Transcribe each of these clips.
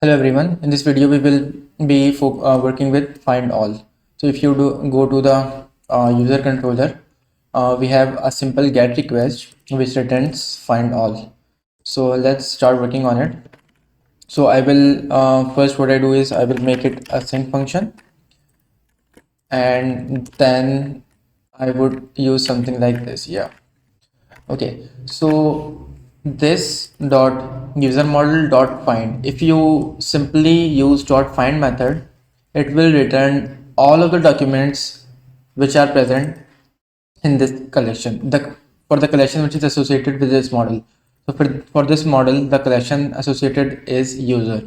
Hello everyone. In this video, we will be working with find all. So if you go to the user controller, we have a simple get request which returns find all. So let's start working on it. So I will first what I do is I will make it a sync function, and then I would use something like this. Yeah. Okay, so this dot user model dot find, if you simply use dot find method, it will return all of the documents which are present in this collection, for the collection which is associated with this model. So for this model, the collection associated is user.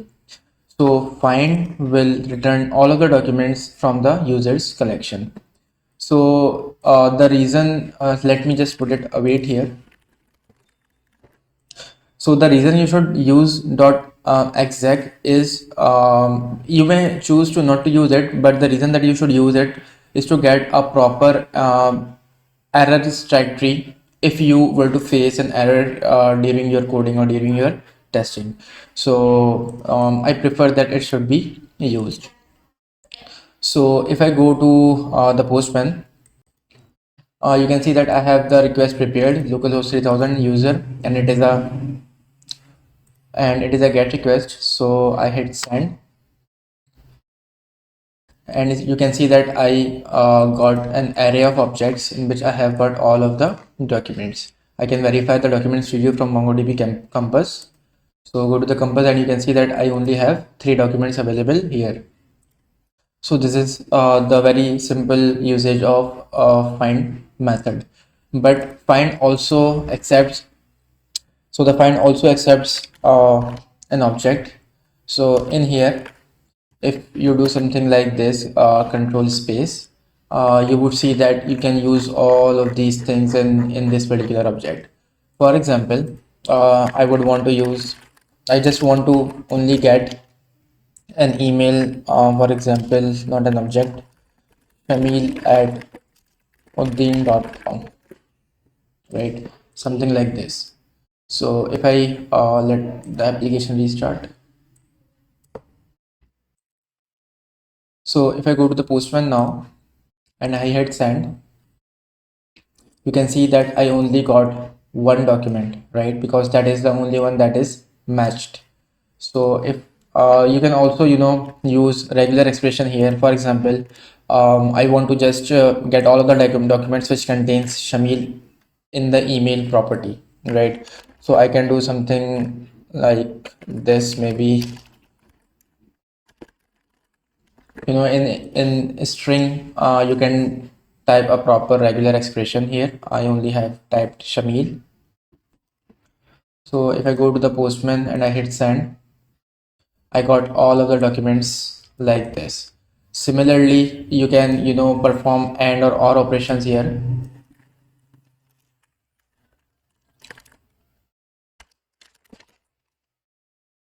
So find will return all of the documents from the users collection. So the reason, let me just put it await here. So the reason you should use dot exec is, you may choose to not to use it, but the reason that you should use it is to get a proper error trajectory if you were to face an error during your coding or during your testing. So I prefer that it should be used. So if I go to the Postman, you can see that I have the request prepared, localhost 3000 user, and it is a get request. So I hit send, and you can see that I got an array of objects in which I have got all of the documents. I can verify the documents studio from MongoDB Compass. So go to the Compass and you can see that I only have 3 documents available here. So this is the very simple usage of find method. But find also accepts, so the find also accepts an object. So in here, if you do something like this, control space, you would see that you can use all of these things in this particular object. For example, I just want to only get an email, for example, not an object, Shameel at Uddin.com, right? Something like this. So if I let the application restart. So if I go to the Postman now and I hit send, you can see that I only got one document, right? Because that is the only one that is matched. So if you can also, use regular expression here. For example, I want to just get all of the documents which contains Shameel in the email property, right? So I can do something like this, maybe, in string, you can type a proper regular expression. Here I only have typed Shameel. So if I go to the Postman and I hit send, I got all of the documents like this. Similarly, you can, perform and or operations here.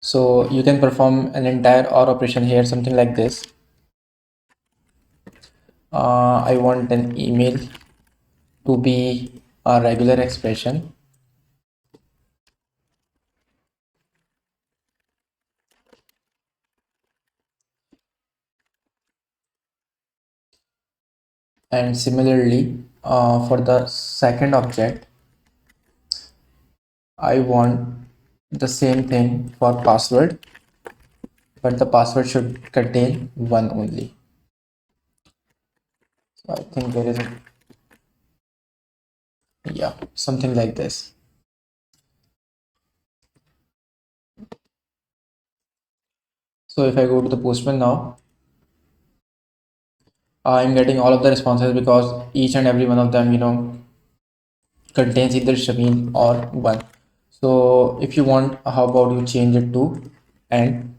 So you can perform an entire or operation here, something like this. I want an email to be a regular expression. And similarly, for the second object, I want the same thing for password, but the password should contain one only. So I think there is something like this. So if I go to the Postman now, I'm getting all of the responses because each and every one of them, contains either Shameel or one. So if you want, how about you change it to and?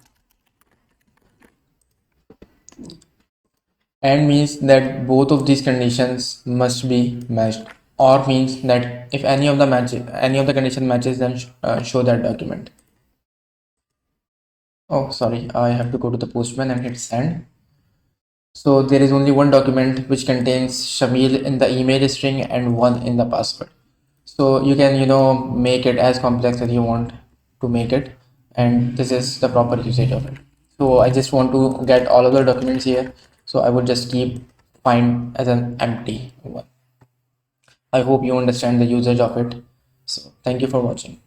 And means that both of these conditions must be matched, or means that if any of the condition matches, then show that document. Oh, sorry, I have to go to the Postman and hit send. So there is only one document which contains Shameel in the email string and one in the password. So you can, make it as complex as you want to make it, and this is the proper usage of it. So I just want to get all of the documents here, so I would just keep find as an empty one. I hope you understand the usage of it. So thank you for watching.